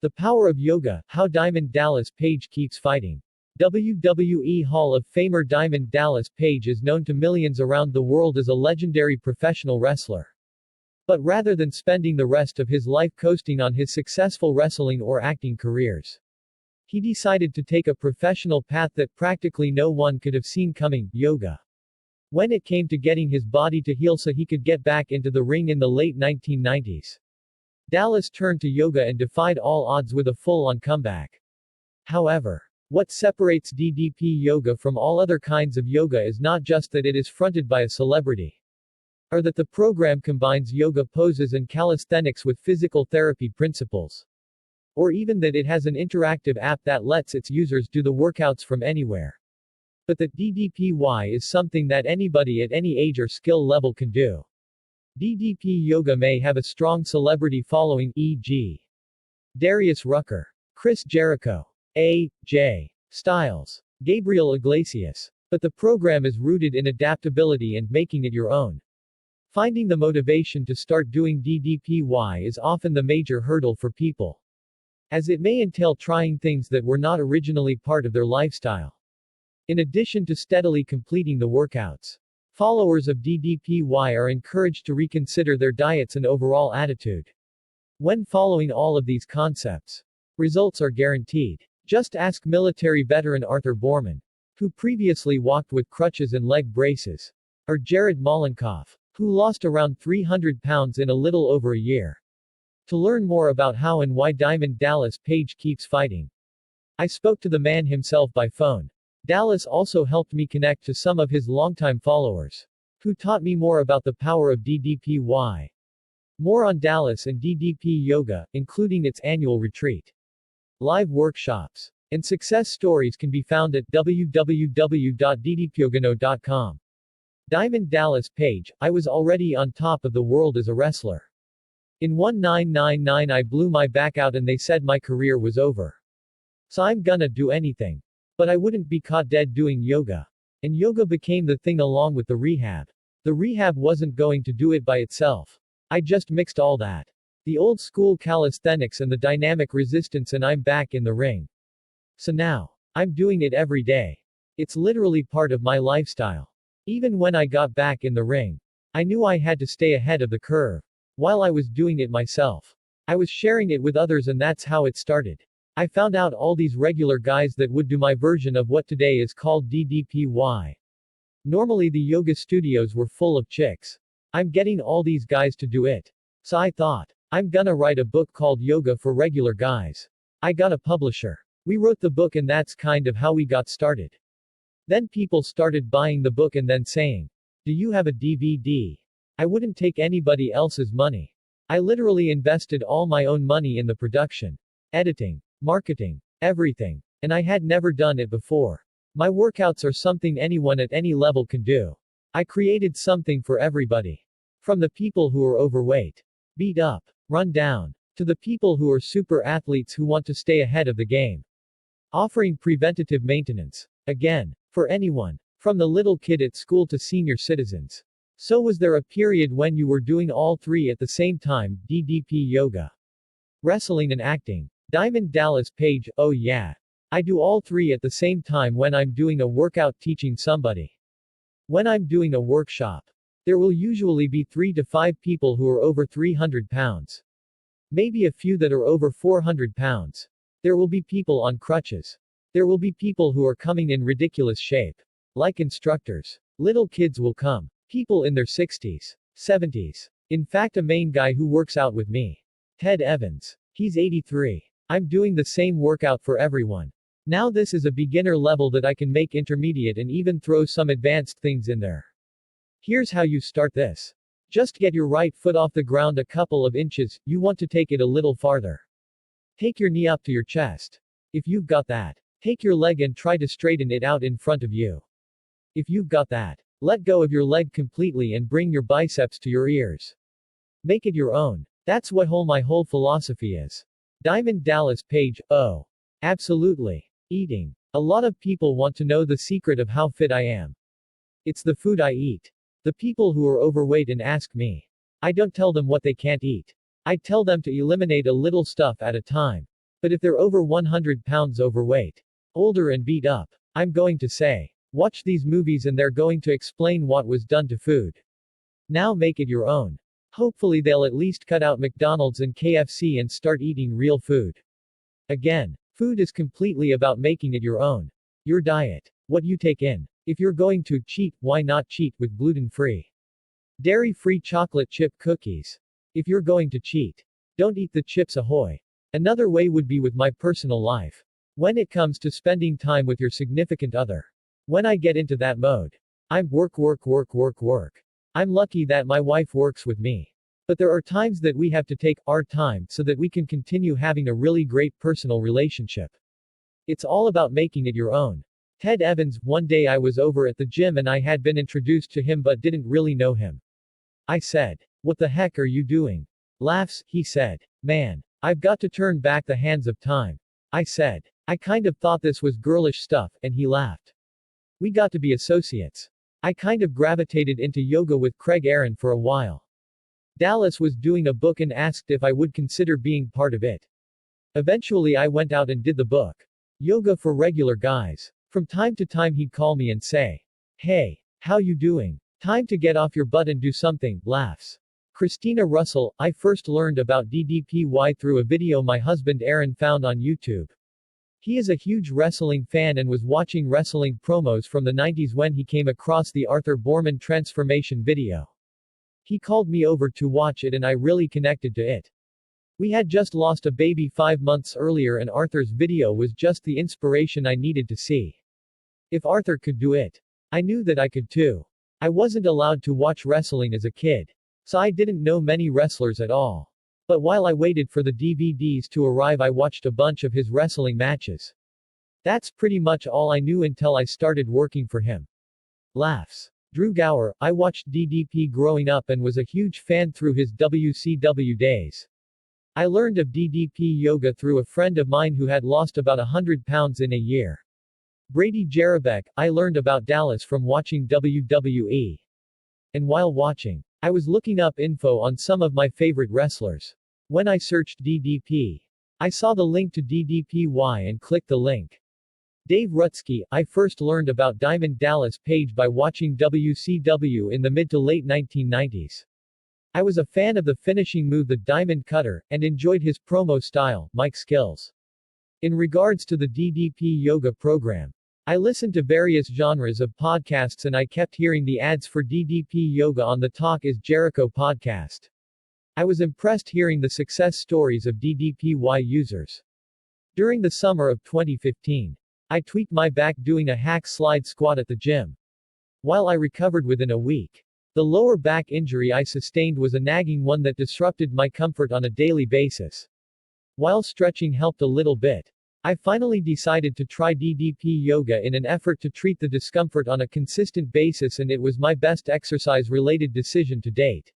The Power of Yoga, How Diamond Dallas Page Keeps Fighting. WWE Hall of Famer Diamond Dallas Page is known to millions around the world as a legendary professional wrestler. But rather than spending the rest of his life coasting on his successful wrestling or acting careers, he decided to take a professional path that practically no one could have seen coming, yoga. When it came to getting his body to heal so he could get back into the ring in the late 1990s, Dallas turned to yoga and defied all odds with a full-on comeback. However, what separates DDP Yoga from all other kinds of yoga is not just that it is fronted by a celebrity, or that the program combines yoga poses and calisthenics with physical therapy principles, or even that it has an interactive app that lets its users do the workouts from anywhere, but that DDPY is something that anybody at any age or skill level can do. DDP Yoga may have a strong celebrity following, e.g. Darius Rucker, Chris Jericho, A.J. Styles, Gabriel Iglesias. But the program is rooted in adaptability and making it your own. Finding the motivation to start doing DDPY is often the major hurdle for people, as it may entail trying things that were not originally part of their lifestyle. In addition to steadily completing the workouts, followers of DDPY are encouraged to reconsider their diets and overall attitude. When following all of these concepts, results are guaranteed. Just ask military veteran Arthur Borman, who previously walked with crutches and leg braces, or Jared Malenkoff, who lost around 300 pounds in a little over a year. To learn more about how and why Diamond Dallas Page keeps fighting, I spoke to the man himself by phone. Dallas also helped me connect to some of his longtime followers, who taught me more about the power of DDPY. More on Dallas and DDP Yoga, including its annual retreat, live workshops, and success stories can be found at www.ddpyogano.com. Diamond Dallas Page, I was already on top of the world as a wrestler. In 1999 I blew my back out and they said my career was over. So I'm gonna do anything. But I wouldn't be caught dead doing yoga. And yoga became the thing along with the rehab. The rehab wasn't going to do it by itself. I just mixed all that. The old school calisthenics and the dynamic resistance, and I'm back in the ring. So now, I'm doing it every day. It's literally part of my lifestyle. Even when I got back in the ring, I knew I had to stay ahead of the curve. While I was doing it myself, I was sharing it with others, and that's how it started. I found out all these regular guys that would do my version of what today is called DDPY. Normally the yoga studios were full of chicks. I'm getting all these guys to do it. So I thought, I'm gonna write a book called Yoga for Regular Guys. I got a publisher. We wrote the book, and that's kind of how we got started. Then people started buying the book and then saying, "Do you have a DVD?" I wouldn't take anybody else's money. I literally invested all my own money in the production, editing, marketing, everything. And I had never done it before. My workouts are something anyone at any level can do. I created something for everybody. From the people who are overweight, beat up, run down, to the people who are super athletes who want to stay ahead of the game. Offering preventative maintenance. Again, for anyone. From the little kid at school to senior citizens. So was there a period when you were doing all three at the same time, DDP Yoga, wrestling and acting? Diamond Dallas Page, oh yeah. I do all three at the same time when I'm doing a workout teaching somebody. When I'm doing a workshop, there will usually be 3 to 5 people who are over 300 pounds. Maybe a few that are over 400 pounds. There will be people on crutches. There will be people who are coming in ridiculous shape. Like instructors. Little kids will come. People in their 60s, 70s. In fact, a main guy who works out with me, Ted Evans. He's 83. I'm doing the same workout for everyone. Now this is a beginner level that I can make intermediate and even throw some advanced things in there. Here's how you start this. Just get your right foot off the ground a couple of inches, you want to take it a little farther. Take your knee up to your chest. If you've got that, take your leg and try to straighten it out in front of you. If you've got that, let go of your leg completely and bring your biceps to your ears. Make it your own. That's what my whole philosophy is. Diamond Dallas Page, oh. Absolutely. Eating. A lot of people want to know the secret of how fit I am. It's the food I eat. The people who are overweight and ask me. I don't tell them what they can't eat. I tell them to eliminate a little stuff at a time. But if they're over 100 pounds overweight, older and beat up, I'm going to say, watch these movies and they're going to explain what was done to food. Now make it your own. Hopefully they'll at least cut out McDonald's and KFC and start eating real food. Again, food is completely about making it your own. Your diet. What you take in. If you're going to cheat, why not cheat with gluten-free, dairy-free chocolate chip cookies? If you're going to cheat, don't eat the Chips Ahoy. Another way would be with my personal life. When it comes to spending time with your significant other. When I get into that mode, I'm work. I'm lucky that my wife works with me. But there are times that we have to take our time so that we can continue having a really great personal relationship. It's all about making it your own. Ted Evans. One day I was over at the gym and I had been introduced to him but didn't really know him. I said, "What the heck are you doing?" Laughs, he said. "Man, I've got to turn back the hands of time." I said, "I kind of thought this was girlish stuff," and he laughed. We got to be associates. I kind of gravitated into yoga with Craig Aaron for a while. Dallas was doing a book and asked if I would consider being part of it. Eventually I went out and did the book. Yoga for regular guys. From time to time he'd call me and say, "Hey, how you doing? Time to get off your butt and do something." Laughs. Christina Russell. I first learned about DDPY through a video my husband Aaron found on YouTube. He is a huge wrestling fan and was watching wrestling promos from the 90s when he came across the Arthur Boorman transformation video. He called me over to watch it and I really connected to it. We had just lost a baby 5 months earlier and Arthur's video was just the inspiration I needed to see. If Arthur could do it, I knew that I could too. I wasn't allowed to watch wrestling as a kid, so I didn't know many wrestlers at all. But while I waited for the DVDs to arrive I watched a bunch of his wrestling matches. That's pretty much all I knew until I started working for him. Laughs. Drew Gower. I watched DDP growing up and was a huge fan through his WCW days. I learned of DDP yoga through a friend of mine who had lost about 100 pounds in a year. Brady Jarabek. I learned about Dallas from watching WWE. And while watching, I was looking up info on some of my favorite wrestlers. When I searched DDP, I saw the link to DDPY and clicked the link. Dave Rutsky. I first learned about Diamond Dallas Page by watching WCW in the mid to late 1990s. I was a fan of the finishing move the Diamond Cutter, and enjoyed his promo style, mic skills. In regards to the DDP yoga program, I listened to various genres of podcasts and I kept hearing the ads for DDP yoga on the Talk is Jericho podcast. I was impressed hearing the success stories of DDPY users. During the summer of 2015, I tweaked my back doing a hack slide squat at the gym. While I recovered within a week, the lower back injury I sustained was a nagging one that disrupted my comfort on a daily basis. While stretching helped a little bit, I finally decided to try DDP yoga in an effort to treat the discomfort on a consistent basis, and it was my best exercise-related decision to date.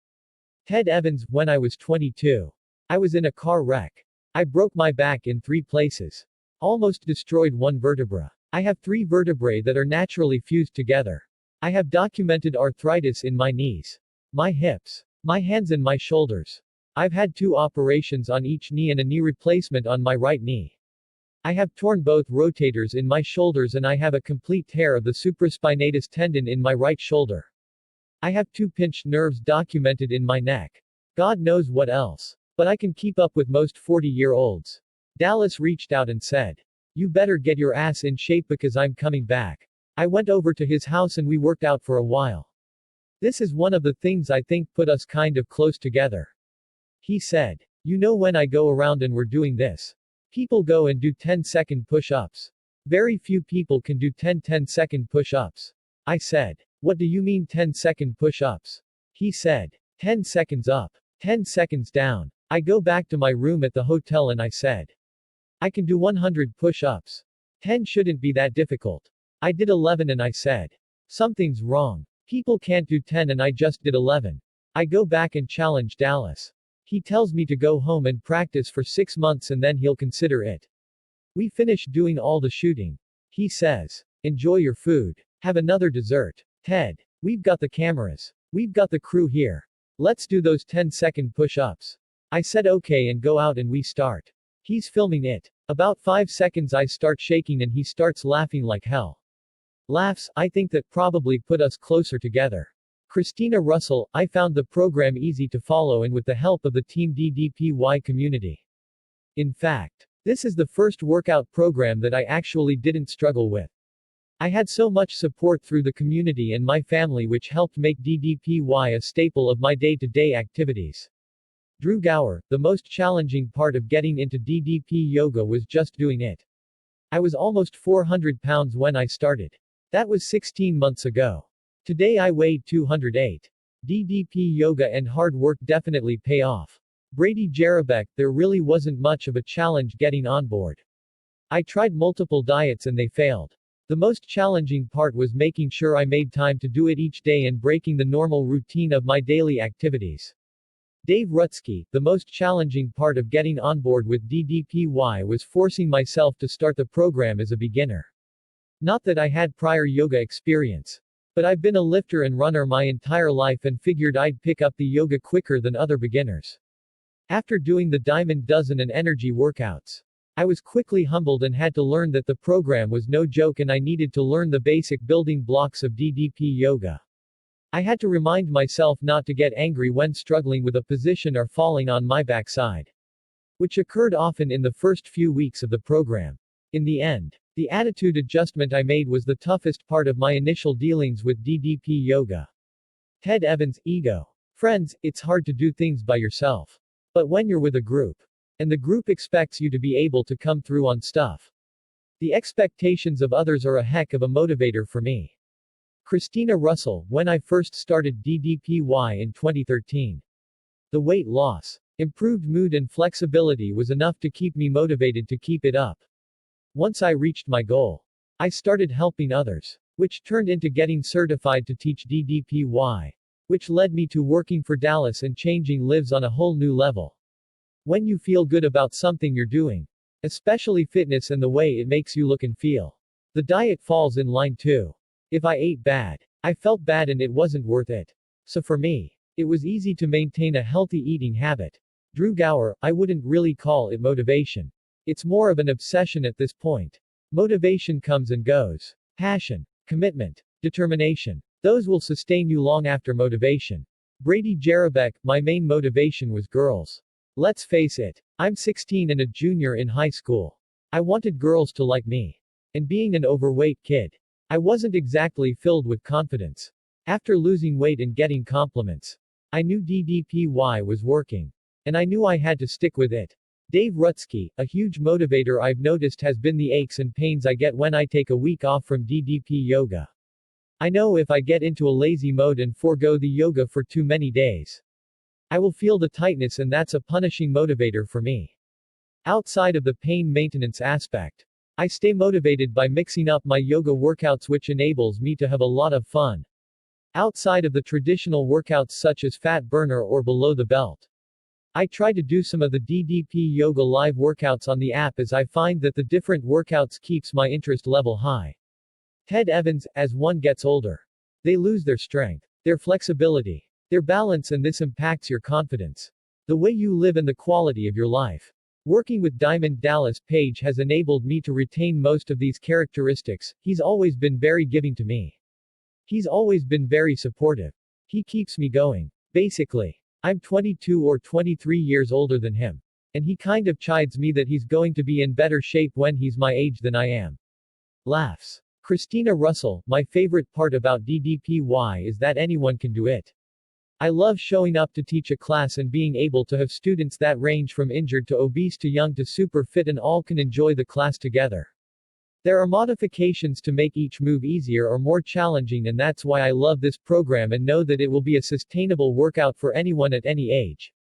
Ted Evans. When I was 22, I was in a car wreck. I broke my back in 3 places. Almost destroyed 1 vertebra. I have 3 vertebrae that are naturally fused together. I have documented arthritis in my knees, my hips, my hands and my shoulders. I've had 2 operations on each knee and a knee replacement on my right knee. I have torn both rotators in my shoulders and I have a complete tear of the supraspinatus tendon in my right shoulder. I have 2 pinched nerves documented in my neck. God knows what else. But I can keep up with most 40-year-olds. Dallas reached out and said, "You better get your ass in shape because I'm coming back." I went over to his house and we worked out for a while. This is one of the things I think put us kind of close together. He said, "You know, when I go around and we're doing this, people go and do 10-second push-ups. Very few people can do 10 10-second push-ups." I said, "What do you mean 10-second push-ups?" He said, 10 seconds up, 10 seconds down. I go back to my room at the hotel and I said, "I can do 100 push-ups. 10 shouldn't be that difficult." I did 11 and I said, "Something's wrong. People can't do 10 and I just did 11. I go back and challenge Dallas. He tells me to go home and practice for 6 months and then he'll consider it. We finish doing all the shooting. He says, "Enjoy your food. Have another dessert. Ted, we've got the cameras. We've got the crew here. Let's do those 10-second push-ups." I said okay and go out and we start. He's filming it. About 5 seconds I start shaking and he starts laughing like hell. Laughs, I think that probably put us closer together. Christina Russell, I found the program easy to follow and with the help of the Team DDPY community. In fact, this is the first workout program that I actually didn't struggle with. I had so much support through the community and my family which helped make DDPY a staple of my day-to-day activities. Drew Gower, the most challenging part of getting into DDP yoga was just doing it. I was almost 400 pounds when I started. That was 16 months ago. Today I weighed 208. DDP yoga and hard work definitely pay off. Brady Jarabek, there really wasn't much of a challenge getting on board. I tried multiple diets and they failed. The most challenging part was making sure I made time to do it each day and breaking the normal routine of my daily activities. Dave Rutsky, the most challenging part of getting on board with DDPY was forcing myself to start the program as a beginner. Not that I had prior yoga experience. But I've been a lifter and runner my entire life and figured I'd pick up the yoga quicker than other beginners. After doing the Diamond Dozen and energy workouts, I was quickly humbled and had to learn that the program was no joke and I needed to learn the basic building blocks of DDP yoga. I had to remind myself not to get angry when struggling with a position or falling on my backside, which occurred often in the first few weeks of the program. In the end, the attitude adjustment I made was the toughest part of my initial dealings with DDP yoga. Ted Evans, ego. Friends, it's hard to do things by yourself. But when you're with a group, and the group expects you to be able to come through on stuff, the expectations of others are a heck of a motivator for me. Christina Russell, when I first started DDPY in 2013. The weight loss, improved mood and flexibility was enough to keep me motivated to keep it up. Once I reached my goal, I started helping others, which turned into getting certified to teach DDPY, which led me to working for Dallas and changing lives on a whole new level. When you feel good about something you're doing, especially fitness and the way it makes you look and feel, the diet falls in line too. If I ate bad, I felt bad and it wasn't worth it. So for me, it was easy to maintain a healthy eating habit. Drew Gower, I wouldn't really call it motivation. It's more of an obsession at this point. Motivation comes and goes. Passion, commitment, determination. Those will sustain you long after motivation. Brady Jarabek, my main motivation was girls. Let's face it, I'm 16 and a junior in high school. I wanted girls to like me. And being an overweight kid, I wasn't exactly filled with confidence. After losing weight and getting compliments, I knew DDPY was working. And I knew I had to stick with it. Dave Rutsky, a huge motivator I've noticed has been the aches and pains I get when I take a week off from DDP yoga. I know if I get into a lazy mode and forego the yoga for too many days, I will feel the tightness and that's a punishing motivator for me. Outside of the pain maintenance aspect, I stay motivated by mixing up my yoga workouts which enables me to have a lot of fun. Outside of the traditional workouts such as fat burner or below the belt, I try to do some of the DDP Yoga live workouts on the app as I find that the different workouts keeps my interest level high. Ted Evans, as one gets older, they lose their strength, their flexibility, their balance and this impacts your confidence, the way you live and the quality of your life. Working with Diamond Dallas Page has enabled me to retain most of these characteristics. He's always been very giving to me. He's always been very supportive. He keeps me going. Basically, I'm 22 or 23 years older than him. And he kind of chides me that he's going to be in better shape when he's my age than I am. Laughs. Christina Russell, my favorite part about DDPY is that anyone can do it. I love showing up to teach a class and being able to have students that range from injured to obese to young to super fit and all can enjoy the class together. There are modifications to make each move easier or more challenging and that's why I love this program and know that it will be a sustainable workout for anyone at any age.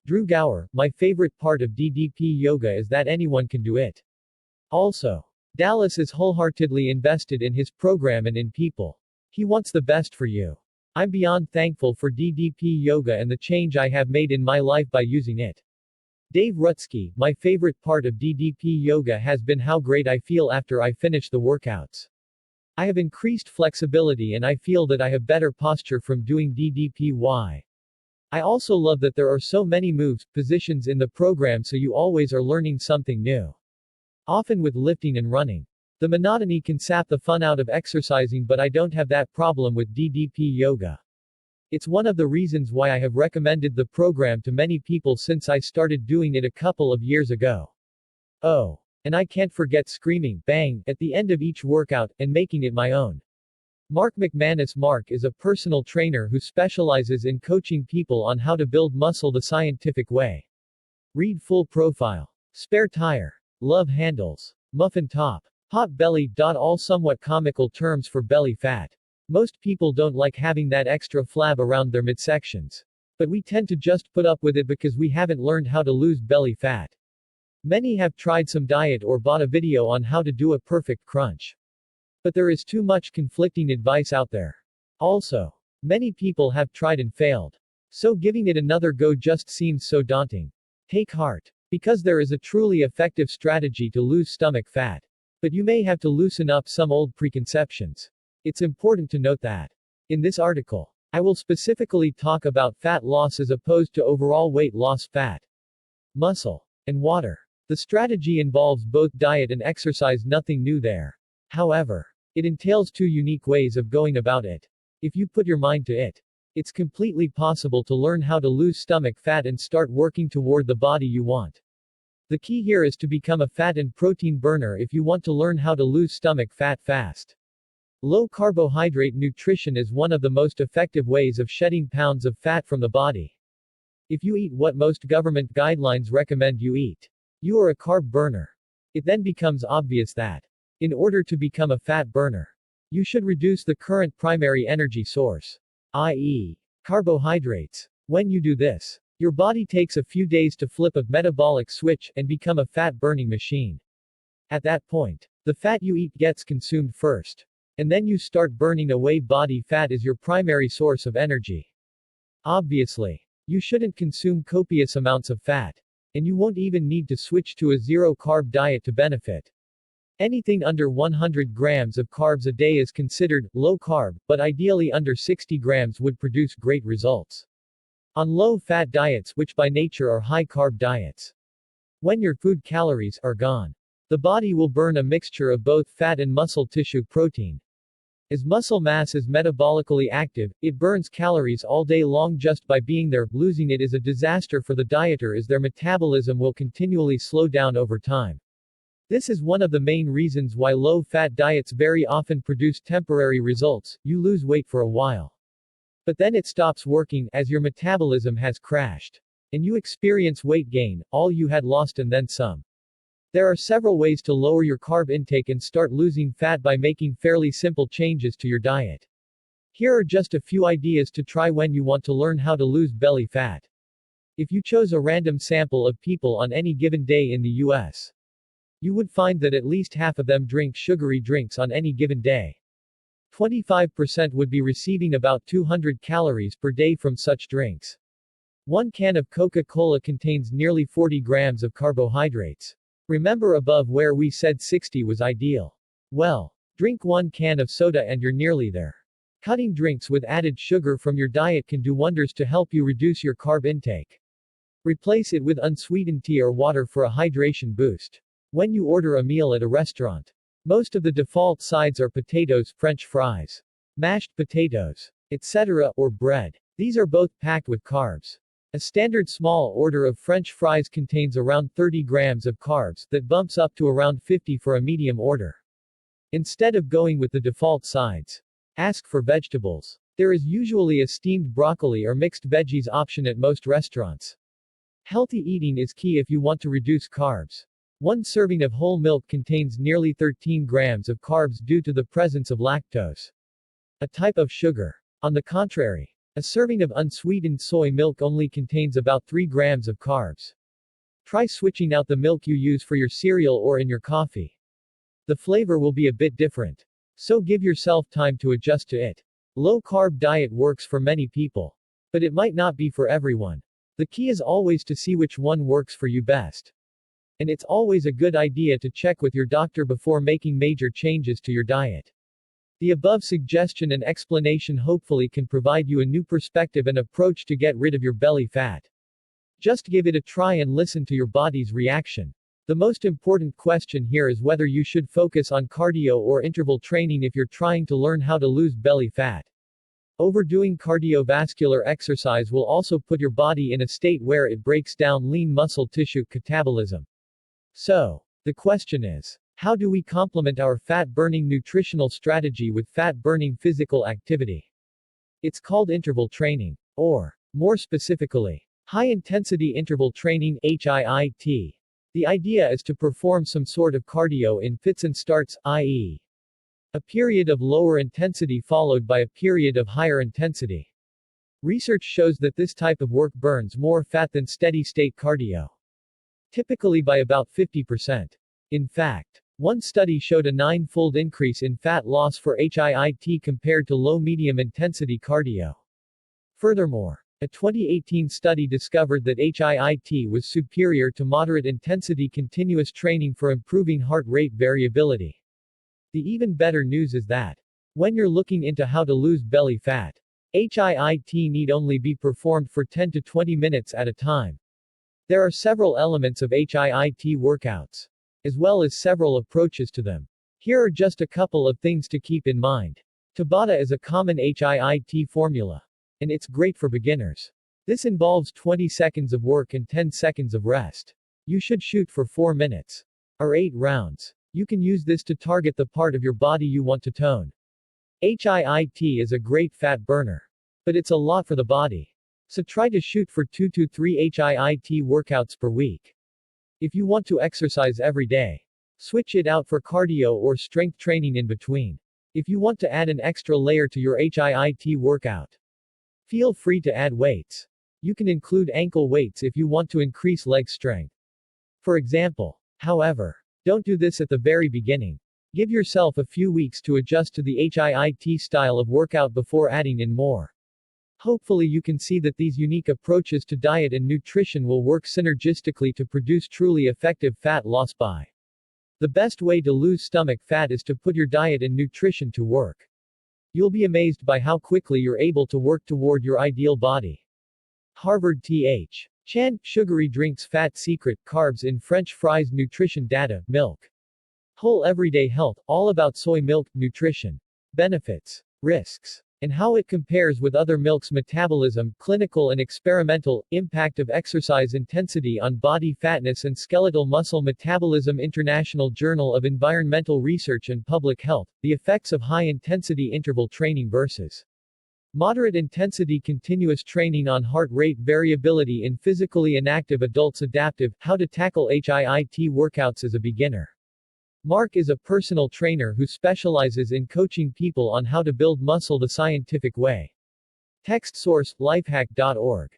Drew Gower, my favorite part of DDP yoga is that anyone can do it. Also, Dallas is wholeheartedly invested in his program and in people. He wants the best for you. I'm beyond thankful for DDP yoga and the change I have made in my life by using it. Dave Rutsky, my favorite part of DDP yoga has been how great I feel after I finish the workouts. I have increased flexibility and I feel that I have better posture from doing DDPY. I also love that there are so many moves, positions in the program so you always are learning something new. Often with lifting and running. The monotony can sap the fun out of exercising, but I don't have that problem with DDP Yoga. It's one of the reasons why I have recommended the program to many people since I started doing it a couple of years ago. Oh. And I can't forget screaming, bang, at the end of each workout, and making it my own. Mark McManus. Mark is a personal trainer who specializes in coaching people on how to build muscle the scientific way. Read full profile. Spare tire. Love handles. Muffin top. Pot belly. All somewhat comical terms for belly fat. Most people don't like having that extra flab around their midsections. But we tend to just put up with it because we haven't learned how to lose belly fat. Many have tried some diet or bought a video on how to do a perfect crunch. But there is too much conflicting advice out there. Also, many people have tried and failed. So giving it another go just seems so daunting. Take heart. Because there is a truly effective strategy to lose stomach fat. But you may have to loosen up some old preconceptions. It's important to note that. In this article, I will specifically talk about fat loss as opposed to overall weight loss, fat, muscle, and water. The strategy involves both diet and exercise, nothing new there. However, it entails two unique ways of going about it. If you put your mind to it, it's completely possible to learn how to lose stomach fat and start working toward the body you want. The key here is to become a fat and protein burner if you want to learn how to lose stomach fat fast. Low carbohydrate nutrition is one of the most effective ways of shedding pounds of fat from the body. If you eat what most government guidelines recommend you eat, you are a carb burner. It then becomes obvious that, in order to become a fat burner, you should reduce the current primary energy source, i.e., carbohydrates. When you do this, your body takes a few days to flip a metabolic switch and become a fat burning machine. At that point, the fat you eat gets consumed first. And then you start burning away body fat as your primary source of energy. Obviously, you shouldn't consume copious amounts of fat. And you won't even need to switch to a zero-carb diet to benefit. Anything under 100 grams of carbs a day is considered low-carb, but ideally under 60 grams would produce great results. On low-fat diets, which by nature are high-carb diets, when your food calories are gone, the body will burn a mixture of both fat and muscle tissue protein. As muscle mass is metabolically active, it burns calories all day long just by being there. Losing it is a disaster for the dieter as their metabolism will continually slow down over time. This is one of the main reasons why low-fat diets very often produce temporary results. You lose weight for a while. But then it stops working, as your metabolism has crashed. And you experience weight gain, all you had lost and then some. There are several ways to lower your carb intake and start losing fat by making fairly simple changes to your diet. Here are just a few ideas to try when you want to learn how to lose belly fat. If you chose a random sample of people on any given day in the US, you would find that at least half of them drink sugary drinks on any given day. 25% would be receiving about 200 calories per day from such drinks. One can of Coca-Cola contains nearly 40 grams of carbohydrates. Remember above where we said 60 was ideal? Well, drink one can of soda and you're nearly there. Cutting drinks with added sugar from your diet can do wonders to help you reduce your carb intake. Replace it with unsweetened tea or water for a hydration boost. When you order a meal at a restaurant, most of the default sides are potatoes, French fries, mashed potatoes, etc., or bread. These are both packed with carbs. A standard small order of French fries contains around 30 grams of carbs, that bumps up to around 50 for a medium order. Instead of going with the default sides, ask for vegetables. There is usually a steamed broccoli or mixed veggies option at most restaurants. Healthy eating is key if you want to reduce carbs. One serving of whole milk contains nearly 13 grams of carbs due to the presence of lactose, a type of sugar. On the contrary, a serving of unsweetened soy milk only contains about 3 grams of carbs. Try switching out the milk you use for your cereal or in your coffee. The flavor will be a bit different. So give yourself time to adjust to it. Low-carb diet works for many people. But it might not be for everyone. The key is always to see which one works for you best. And it's always a good idea to check with your doctor before making major changes to your diet. The above suggestion and explanation hopefully can provide you a new perspective and approach to get rid of your belly fat. Just give it a try and listen to your body's reaction. The most important question here is whether you should focus on cardio or interval training if you're trying to learn how to lose belly fat. Overdoing cardiovascular exercise will also put your body in a state where it breaks down lean muscle tissue catabolism. So, the question is, how do we complement our fat-burning nutritional strategy with fat-burning physical activity? It's called interval training, or, more specifically, high-intensity interval training (HIIT). The idea is to perform some sort of cardio in fits and starts, i.e., a period of lower intensity followed by a period of higher intensity. Research shows that this type of work burns more fat than steady-state cardio, typically by about 50%. In fact, one study showed a 9-fold increase in fat loss for HIIT compared to low-medium intensity cardio. Furthermore, a 2018 study discovered that HIIT was superior to moderate-intensity continuous training for improving heart rate variability. The even better news is that, when you're looking into how to lose belly fat, HIIT need only be performed for 10 to 20 minutes at a time. There are several elements of HIIT workouts, as well as several approaches to them. Here are just a couple of things to keep in mind. Tabata is a common HIIT formula, and it's great for beginners. This involves 20 seconds of work and 10 seconds of rest. You should shoot for 4 minutes, or 8 rounds. You can use this to target the part of your body you want to tone. HIIT is a great fat burner, but it's a lot for the body. So try to shoot for 2 to 3 HIIT workouts per week. If you want to exercise every day, switch it out for cardio or strength training in between. If you want to add an extra layer to your HIIT workout, feel free to add weights. You can include ankle weights if you want to increase leg strength, for example. However, don't do this at the very beginning. Give yourself a few weeks to adjust to the HIIT style of workout before adding in more. Hopefully you can see that these unique approaches to diet and nutrition will work synergistically to produce truly effective fat loss by. The best way to lose stomach fat is to put your diet and nutrition to work. You'll be amazed by how quickly you're able to work toward your ideal body. Harvard Th. Chan, Sugary Drinks Fat Secret, Carbs in French Fries Nutrition Data, Milk. Whole Everyday Health, all about soy milk, nutrition, benefits, risks, and how it compares with other milks. Metabolism, clinical and experimental, impact of exercise intensity on body fatness and skeletal muscle metabolism. International Journal of Environmental Research and Public Health, the effects of high-intensity interval training versus moderate-intensity continuous training on heart rate variability in physically inactive adults. Adaptive, how to tackle HIIT workouts as a beginner. Mark is a personal trainer who specializes in coaching people on how to build muscle the scientific way. Text source, lifehack.org.